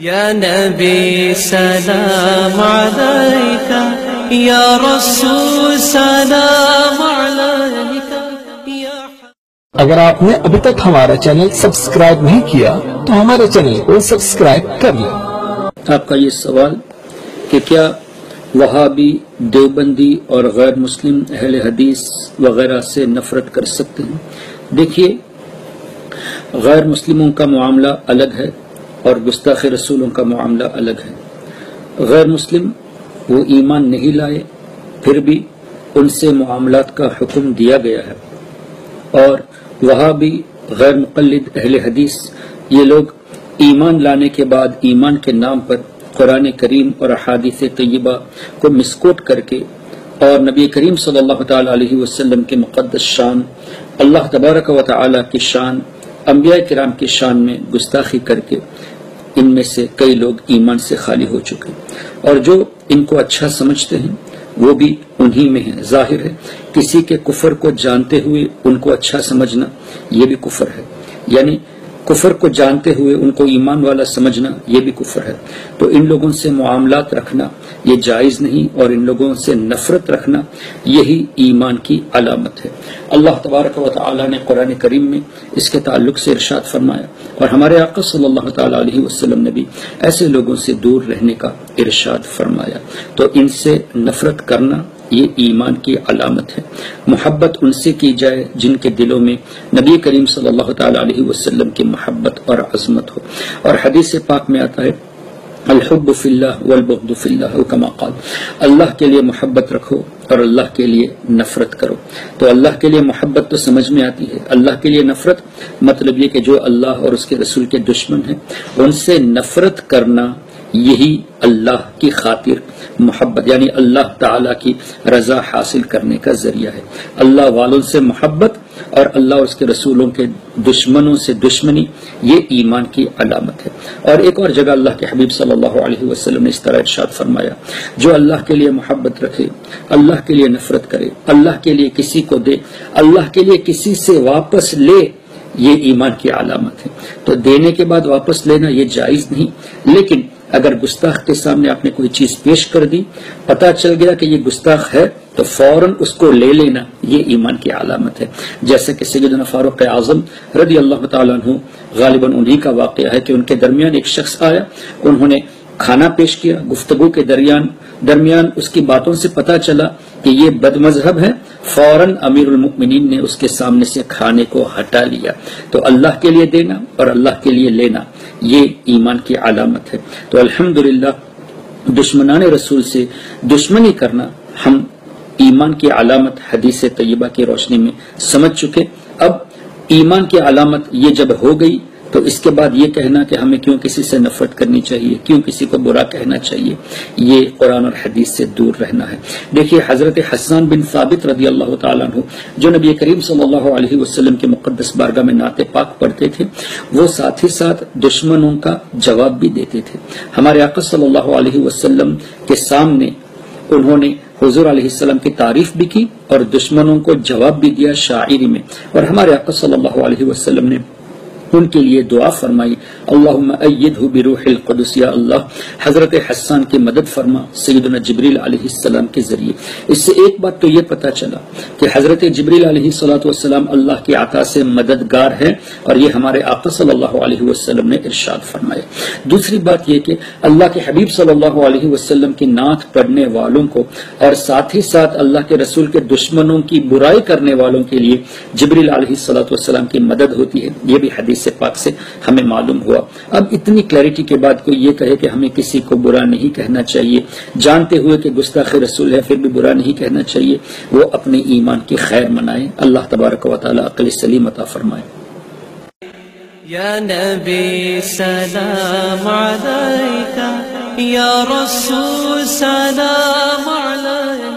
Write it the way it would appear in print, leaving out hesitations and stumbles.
یا نبی سلام علیک، یا رسول سلام علیک۔ اگر آپ نے ابھی تک ہمارا چینل سبسکرائب نہیں کیا تو ہمارے چینل کو سبسکرائب کر لیں۔ آپ کا یہ سوال کہ کیا وہابی، دیوبندی اور غیر مسلم اہل حدیث وغیرہ سے نفرت کر سکتے ہیں؟ دیکھیے، غیر مسلموں کا معاملہ الگ ہے اور گستاخ رسولوں کا معاملہ الگ ہے۔ غیر مسلم وہ ایمان نہیں لائے، پھر بھی ان سے معاملات کا حکم دیا گیا ہے، اور وہابی، غیر مقلد اہل حدیث، یہ لوگ ایمان لانے کے بعد ایمان کے نام پر قرآن کریم اور احادیث طیبہ کو مسکوٹ کر کے اور نبی کریم صلی اللہ تعالی علیہ وسلم کے مقدس شان، اللہ تبارک و تعالی کی شان، انبیاء کرام کی شان میں گستاخی کر کے ان میں سے کئی لوگ ایمان سے خالی ہو چکے، اور جو ان کو اچھا سمجھتے ہیں وہ بھی انہی میں ہے۔ ظاہر ہے کسی کے کفر کو جانتے ہوئے ان کو اچھا سمجھنا یہ بھی کفر ہے، یعنی کفر کو جانتے ہوئے ان کو ایمان والا سمجھنا یہ بھی کفر ہے۔ تو ان لوگوں سے معاملات رکھنا یہ جائز نہیں، اور ان لوگوں سے نفرت رکھنا یہی ایمان کی علامت ہے۔ اللہ تبارک و تعالی نے قرآن کریم میں اس کے تعلق سے ارشاد فرمایا، اور ہمارے آقا صلی اللہ تعالی علیہ وسلم نے بھی ایسے لوگوں سے دور رہنے کا ارشاد فرمایا۔ تو ان سے نفرت کرنا یہ ایمان کی علامت ہے۔ محبت ان سے کی جائے جن کے دلوں میں نبی کریم صلی اللہ تعالی علیہ وسلم کی محبت اور عظمت ہو، اور حدیث پاک میں آتا ہے الحب فی اللہ والبغض فی اللہ کما قال، اللہ کے لیے محبت رکھو اور اللہ کے لیے نفرت کرو۔ تو اللہ کے لیے محبت تو سمجھ میں آتی ہے، اللہ کے لیے نفرت مطلب یہ کہ جو اللہ اور اس کے رسول کے دشمن ہیں ان سے نفرت کرنا، یہی اللہ کی خاطر محبت، یعنی اللہ تعالی کی رضا حاصل کرنے کا ذریعہ ہے۔ اللہ والوں سے محبت اور اللہ اور اس کے رسولوں کے دشمنوں سے دشمنی یہ ایمان کی علامت ہے۔ اور ایک اور جگہ اللہ کے حبیب صلی اللہ علیہ وسلم نے اس طرح ارشاد فرمایا، جو اللہ کے لیے محبت رکھے، اللہ کے لیے نفرت کرے، اللہ کے لیے کسی کو دے، اللہ کے لیے کسی سے واپس لے، یہ ایمان کی علامت ہے۔ تو دینے کے بعد واپس لینا یہ جائز نہیں، لیکن اگر گستاخ کے سامنے آپ نے کوئی چیز پیش کر دی، پتہ چل گیا کہ یہ گستاخ ہے، تو فوراً اس کو لے لینا یہ ایمان کی علامت ہے۔ جیسے کہ سیدنا فاروق اعظم رضی اللہ تعالیٰ عنہ، غالباً انہی کا واقعہ ہے کہ ان کے درمیان ایک شخص آیا، انہوں نے کھانا پیش کیا، گفتگو کے درمیان اس کی باتوں سے پتہ چلا کہ یہ بد مذہب ہے، فوراً امیر المؤمنین نے اس کے سامنے سے کھانے کو ہٹا لیا۔ تو اللہ کے لیے دینا اور اللہ کے لیے لینا یہ ایمان کی علامت ہے۔ تو الحمدللہ دشمنان رسول سے دشمنی کرنا ہم ایمان کی علامت حدیث طیبہ کی روشنی میں سمجھ چکے۔ اب ایمان کی علامت یہ جب ہو گئی تو اس کے بعد یہ کہنا کہ ہمیں کیوں کسی سے نفرت کرنی چاہیے، کیوں کسی کو برا کہنا چاہیے، یہ قرآن اور حدیث سے دور رہنا ہے۔ دیکھیے حضرت حسان بن ثابت رضی اللہ تعالیٰ عنہ، جو نبی کریم صلی اللہ علیہ وسلم کے مقدس بارگاہ میں نعت پاک پڑھتے تھے، وہ ساتھ ہی ساتھ دشمنوں کا جواب بھی دیتے تھے۔ ہمارے آقا صلی اللہ علیہ وسلم کے سامنے انہوں نے حضور علیہ السلام کی تعریف بھی کی اور دشمنوں کو جواب بھی دیا شاعری میں، اور ہمارے آقا صلی اللہ علیہ وسلم نے ان کے لیے دعا فرمائی، اللہم ایدہ بروح القدس، یا اللہ حضرت حسان کی مدد فرما سیدنا جبریل علیہ السلام کے ذریعے۔ اس سے ایک بات تو یہ پتہ چلا کہ حضرت جبریل علیہ السلام اللہ کی عطا سے مددگار ہے، اور یہ ہمارے آقا صلی اللہ علیہ وسلم نے ارشاد فرمایا۔ دوسری بات یہ کہ اللہ کے حبیب صلی اللہ علیہ وسلم کی نعت پڑھنے والوں کو اور ساتھ ہی ساتھ اللہ کے رسول کے دشمنوں کی برائی کرنے والوں کے لیے جبریل علیہ السلام کی مدد ہوتی ہے، یہ بھی حدیث پاک سے ہمیں معلوم ہوا۔ اب اتنی کلیئرٹی کے بعد کوئی یہ کہے کہ ہمیں کسی کو برا نہیں کہنا چاہیے، جانتے ہوئے کہ گستاخ رسول ہے پھر بھی برا نہیں کہنا چاہیے، وہ اپنے ایمان کی خیر منائے۔ اللہ تبارک و تعالی عقل سلیم عطا فرمائے۔ یا نبی سلام علیک، یا رسول سلام علیک۔